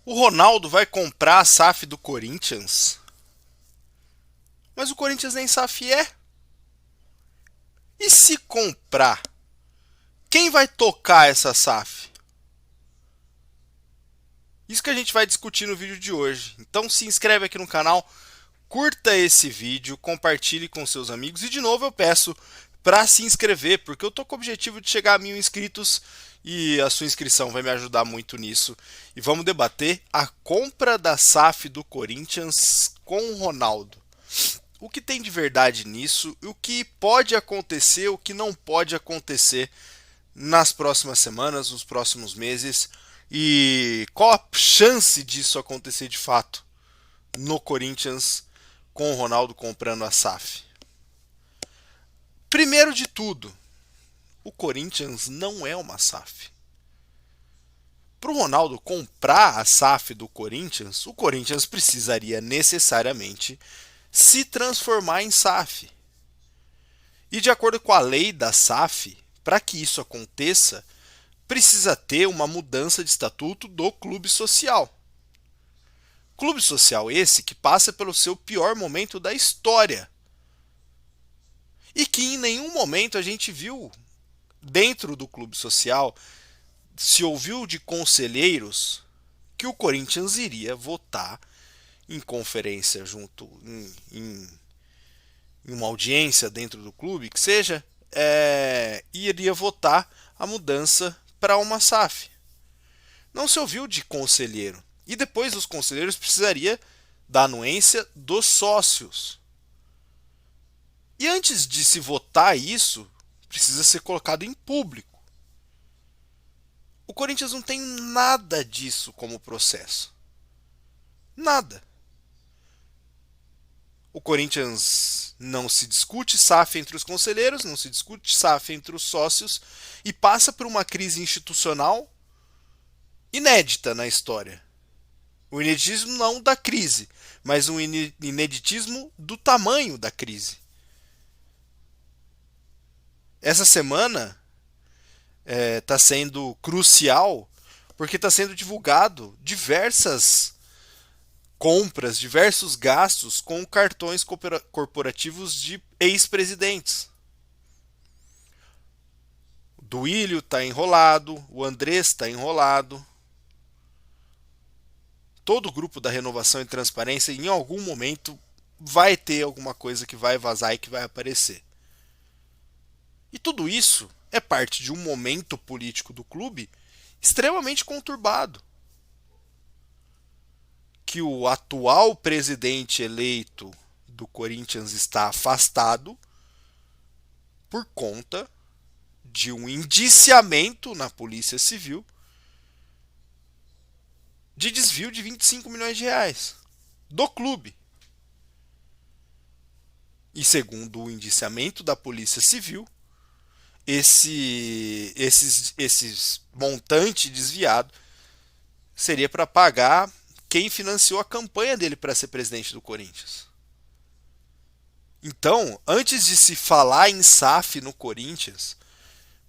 O Ronaldo vai comprar a SAF do Corinthians? Mas o Corinthians nem SAF é. E se comprar, quem vai tocar essa SAF? Isso que a gente vai discutir no vídeo de hoje. Então se inscreve aqui no canal, curta esse vídeo, compartilhe com seus amigos e de novo eu peço para se inscrever, porque eu tô com o objetivo de chegar a 1.000 inscritos e a sua inscrição vai me ajudar muito nisso. E vamos debater a compra da SAF do Corinthians com o Ronaldo. O que tem de verdade nisso, o que pode acontecer, o que não pode acontecer nas próximas semanas, nos próximos meses e qual a chance disso acontecer de fato no Corinthians com o Ronaldo comprando a SAF. Primeiro de tudo, o Corinthians não é uma SAF. Para o Ronaldo comprar a SAF do Corinthians, o Corinthians precisaria necessariamente se transformar em SAF. E de acordo com a lei da SAF, para que isso aconteça, precisa ter uma mudança de estatuto do clube social. Clube social esse que passa pelo seu pior momento da história. E que em nenhum momento a gente viu dentro do clube social, se ouviu de conselheiros que o Corinthians iria votar em conferência junto em uma audiência dentro do clube, que seja, iria votar a mudança para uma SAF. Não se ouviu de conselheiro. E depois dos conselheiros precisaria da anuência dos sócios. E antes de se votar isso, precisa ser colocado em público. O Corinthians não tem nada disso como processo. Nada. O Corinthians não se discute SAF entre os conselheiros, não se discute SAF entre os sócios e passa por uma crise institucional inédita na história. O ineditismo não da crise, mas um ineditismo do tamanho da crise. Essa semana está sendo crucial porque está sendo divulgado diversas compras, diversos gastos com cartões corporativos de ex-presidentes. O Duílio está enrolado, o Andrés está enrolado. Todo o grupo da Renovação e Transparência, em algum momento, vai ter alguma coisa que vai vazar e que vai aparecer. E tudo isso é parte de um momento político do clube extremamente conturbado. Que o atual presidente eleito do Corinthians está afastado por conta de um indiciamento na Polícia Civil de desvio de 25 milhões de reais do clube. E segundo o indiciamento da Polícia Civil, esses montante desviado seria para pagar quem financiou a campanha dele para ser presidente do Corinthians. Então, antes de se falar em SAF no Corinthians,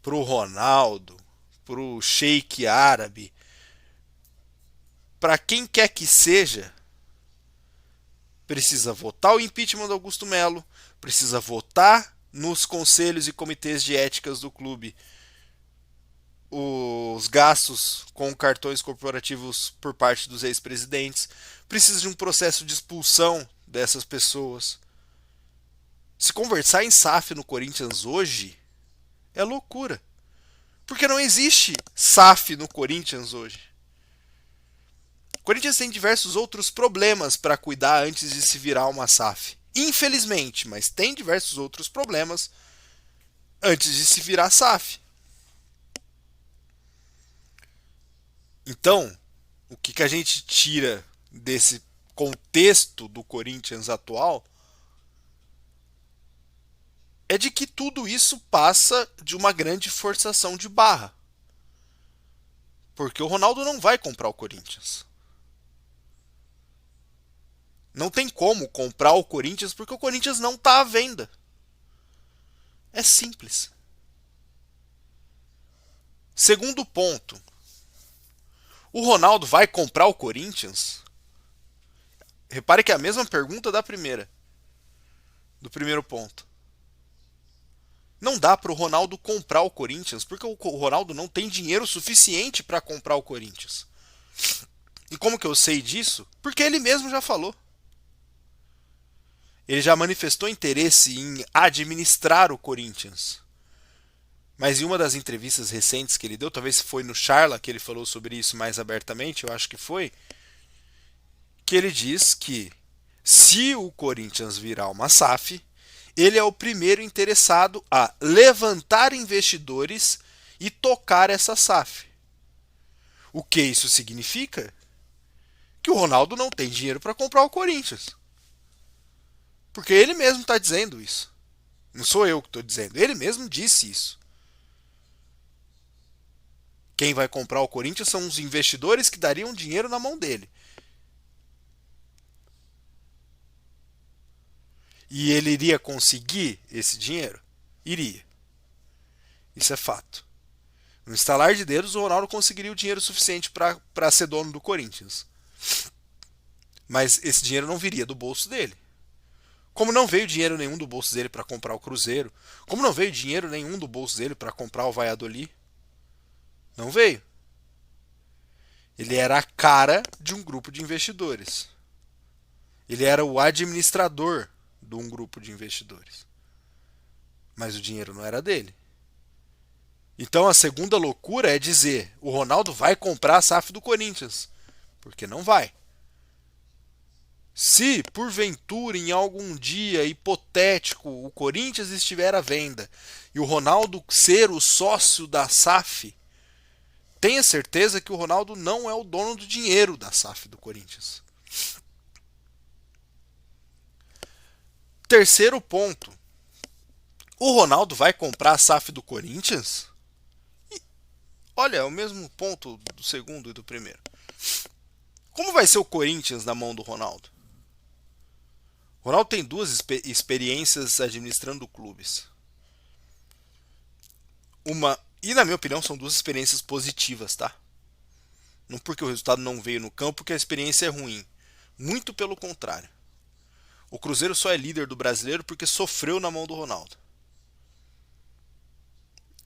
pro Ronaldo, pro Sheik árabe, para quem quer que seja, precisa votar o impeachment do Augusto Melo, precisa votar nos conselhos e comitês de éticas do clube os gastos com cartões corporativos por parte dos ex-presidentes, precisa de um processo de expulsão dessas pessoas. Se conversar em SAF no Corinthians hoje é loucura. Porque não existe SAF no Corinthians hoje. O Corinthians tem diversos outros problemas para cuidar antes de se virar uma SAF. Infelizmente, mas tem diversos outros problemas antes de se virar SAF. Então, o que a gente tira desse contexto do Corinthians atual é de que tudo isso passa de uma grande forçação de barra. Porque o Ronaldo não vai comprar o Corinthians. Não tem como comprar o Corinthians porque o Corinthians não está à venda. É simples. Segundo ponto, O Ronaldo vai comprar o Corinthians? Repare que é a mesma pergunta da primeira, do primeiro ponto. Não dá para o Ronaldo comprar o Corinthians, porque o Ronaldo não tem dinheiro suficiente para comprar o Corinthians. E como que eu sei disso? Porque ele mesmo já falou. Ele já manifestou interesse em administrar o Corinthians. Mas em uma das entrevistas recentes que ele deu, talvez foi no Charla que ele falou sobre isso mais abertamente, eu acho que foi, que ele diz que se o Corinthians virar uma SAF, ele é o primeiro interessado a levantar investidores e tocar essa SAF. O que isso significa? Que o Ronaldo não tem dinheiro para comprar o Corinthians. Porque ele mesmo está dizendo isso. Não sou eu que estou dizendo. Ele mesmo disse isso. Quem vai comprar o Corinthians são os investidores que dariam dinheiro na mão dele. E ele iria conseguir esse dinheiro? Iria. Isso é fato. No estalar de dedos, o Ronaldo conseguiria o dinheiro suficiente para ser dono do Corinthians. Mas esse dinheiro não viria do bolso dele. Como não veio dinheiro nenhum do bolso dele para comprar o Cruzeiro, como não veio dinheiro nenhum do bolso dele para comprar o Valladolid, não veio. Ele era a cara de um grupo de investidores. Ele era o administrador de um grupo de investidores. Mas o dinheiro não era dele. Então a segunda loucura é dizer: o Ronaldo vai comprar a SAF do Corinthians. Porque não vai. Se, porventura, em algum dia hipotético, o Corinthians estiver à venda e o Ronaldo ser o sócio da SAF, tenha certeza que o Ronaldo não é o dono do dinheiro da SAF do Corinthians. Terceiro ponto. O Ronaldo vai comprar a SAF do Corinthians? E, olha, é o mesmo ponto do segundo e do primeiro. Como vai ser o Corinthians na mão do Ronaldo? O Ronaldo tem duas experiências administrando clubes. E na minha opinião são duas experiências positivas, tá? Não porque o resultado não veio no campo que a experiência é ruim. Muito pelo contrário. O Cruzeiro só é líder do brasileiro porque sofreu na mão do Ronaldo.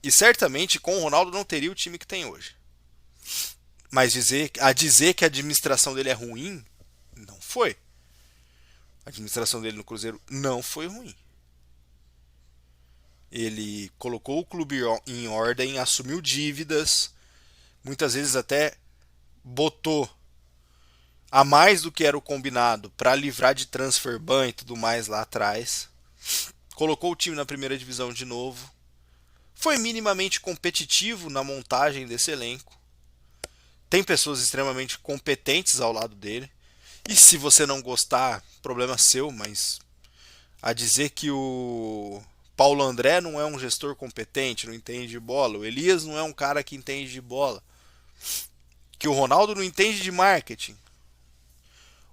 E certamente com o Ronaldo não teria o time que tem hoje. Mas dizer que a administração dele é ruim, não foi. A administração dele no Cruzeiro não foi ruim. Ele colocou o clube em ordem, assumiu dívidas, muitas vezes até botou a mais do que era o combinado para livrar de transfer ban e tudo mais lá atrás. Colocou o time na primeira divisão de novo. Foi minimamente competitivo na montagem desse elenco. Tem pessoas extremamente competentes ao lado dele. E se você não gostar, problema seu, mas a dizer que o Paulo André não é um gestor competente, não entende de bola, o Elias não é um cara que entende de bola, que o Ronaldo não entende de marketing.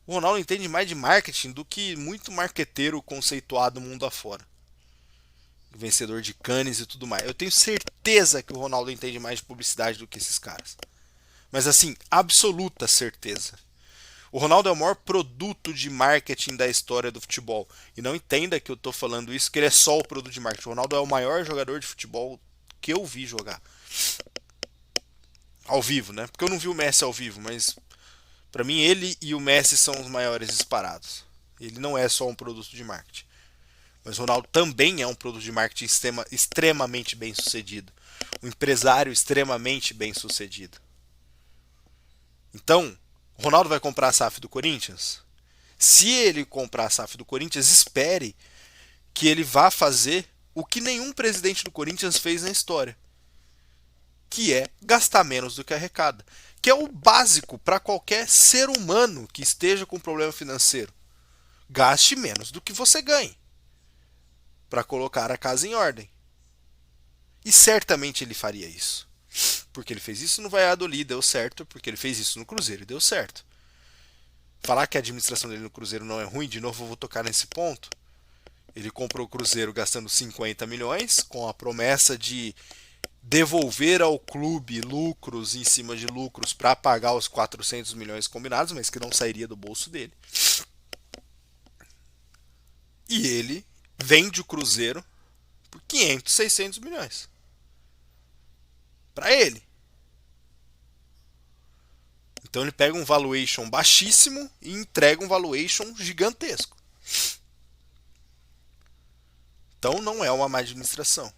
O Ronaldo entende mais de marketing do que muito marqueteiro conceituado mundo afora. Vencedor de Cannes e tudo mais. Eu tenho certeza que o Ronaldo entende mais de publicidade do que esses caras. Mas assim, absoluta certeza. O Ronaldo é o maior produto de marketing da história do futebol. E não entenda que eu estou falando isso, que ele é só o produto de marketing. O Ronaldo é o maior jogador de futebol que eu vi jogar. Ao vivo, né? Porque eu não vi o Messi ao vivo, mas para mim ele e o Messi são os maiores disparados. Ele não é só um produto de marketing. Mas o Ronaldo também é um produto de marketing extremamente bem sucedido. Um empresário extremamente bem sucedido. Então, o Ronaldo vai comprar a SAF do Corinthians? Se ele comprar a SAF do Corinthians, espere que ele vá fazer o que nenhum presidente do Corinthians fez na história, que é gastar menos do que arrecada, que é o básico para qualquer ser humano que esteja com problema financeiro. Gaste menos do que você ganhe para colocar a casa em ordem. E certamente ele faria isso. Porque ele fez isso no Valladolid, deu certo. Porque ele fez isso no Cruzeiro e deu certo. Falar que a administração dele no Cruzeiro não é ruim, de novo eu vou tocar nesse ponto. Ele comprou o Cruzeiro gastando 50 milhões, com a promessa de devolver ao clube lucros em cima de lucros para pagar os 400 milhões combinados, mas que não sairia do bolso dele. E ele vende o Cruzeiro por 500, 600 milhões. Para ele. Então ele pega um valuation baixíssimo e entrega um valuation gigantesco. Então não é uma má administração.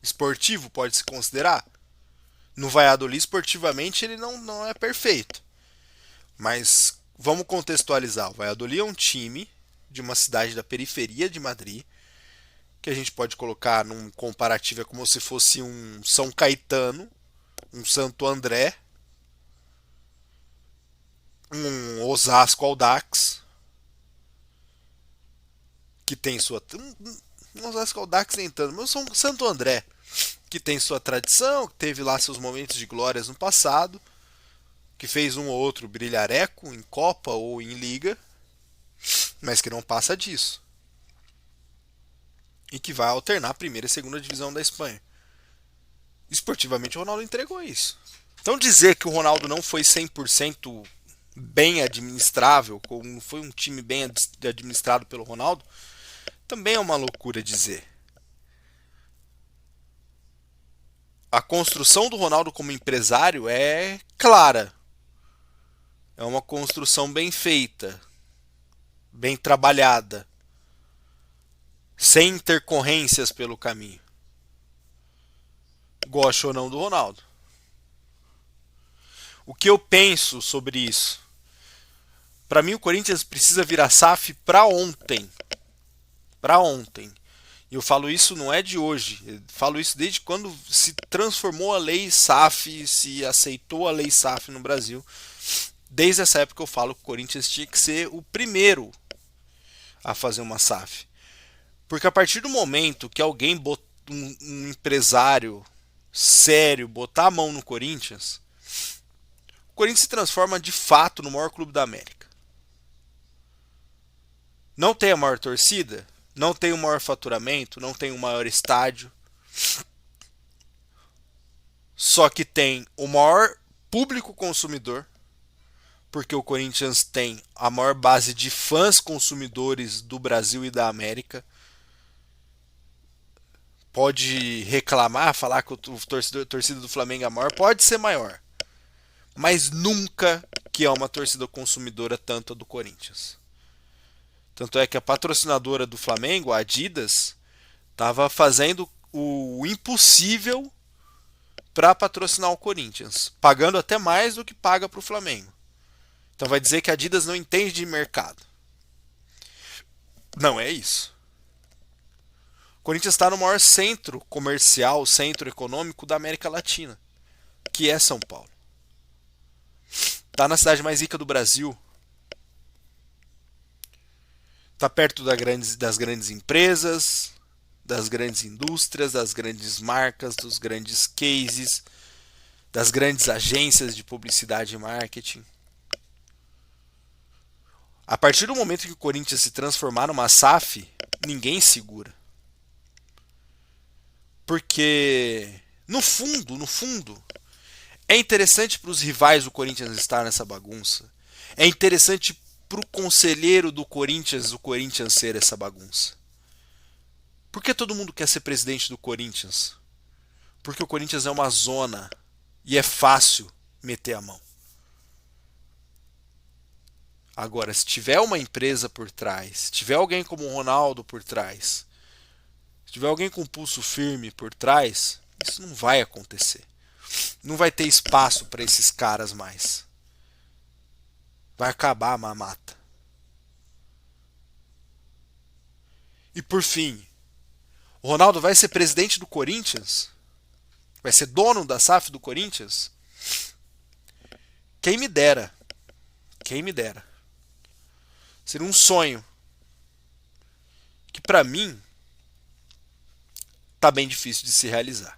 Esportivo pode se considerar. No Valladolid, esportivamente, ele não é perfeito. Mas vamos contextualizar. O Valladolid é um time de uma cidade da periferia de Madrid, que a gente pode colocar num comparativo é como se fosse um São Caetano, um Santo André, um Osasco Audax, que tem sua... Um Osasco Audax nem tanto, mas um Santo André, que tem sua tradição, que teve lá seus momentos de glórias no passado, que fez um ou outro brilhareco em Copa ou em Liga, mas que não passa disso. E que vai alternar a primeira e segunda divisão da Espanha. Esportivamente o Ronaldo entregou isso. Então dizer que o Ronaldo não foi 100% bem administrável, como foi um time bem administrado pelo Ronaldo, também é uma loucura dizer. A construção do Ronaldo como empresário é clara. É uma construção bem feita, bem trabalhada, sem intercorrências pelo caminho. Gosto ou não do Ronaldo. O que eu penso sobre isso? Para mim o Corinthians precisa virar SAF para ontem. Para ontem. E eu falo isso não é de hoje. Eu falo isso desde quando se transformou a lei SAF, se aceitou a lei SAF no Brasil. Desde essa época eu falo que o Corinthians tinha que ser o primeiro a fazer uma SAF. Porque a partir do momento que alguém, um empresário sério, botar a mão no Corinthians, o Corinthians se transforma de fato no maior clube da América. Não tem a maior torcida, não tem o maior faturamento, não tem o maior estádio. Só que tem o maior público consumidor, porque o Corinthians tem a maior base de fãs consumidores do Brasil e da América. Pode reclamar, falar que a torcida do Flamengo é maior, pode ser maior. Mas nunca que é uma torcida consumidora tanto a do Corinthians. Tanto é que a patrocinadora do Flamengo, a Adidas, estava fazendo o impossível para patrocinar o Corinthians, pagando até mais do que paga para o Flamengo. Então vai dizer que a Adidas não entende de mercado. Não é isso. O Corinthians está no maior centro comercial, centro econômico da América Latina, que é São Paulo. Está na cidade mais rica do Brasil. Está perto das grandes empresas, das grandes indústrias, das grandes marcas, dos grandes cases, das grandes agências de publicidade e marketing. A partir do momento que o Corinthians se transformar numa SAF, ninguém segura. Porque, no fundo, é interessante para os rivais do Corinthians estar nessa bagunça. É interessante para o conselheiro do Corinthians, o Corinthians ser essa bagunça. Por que todo mundo quer ser presidente do Corinthians? Porque o Corinthians é uma zona e é fácil meter a mão. Agora, se tiver uma empresa por trás, se tiver alguém como o Ronaldo por trás, se tiver alguém com pulso firme por trás, isso não vai acontecer. Não vai ter espaço para esses caras mais. Vai acabar a mamata. E por fim, o Ronaldo vai ser presidente do Corinthians? Vai ser dono da SAF do Corinthians? Quem me dera. Quem me dera. Seria um sonho. Que pra mim tá bem difícil de se realizar.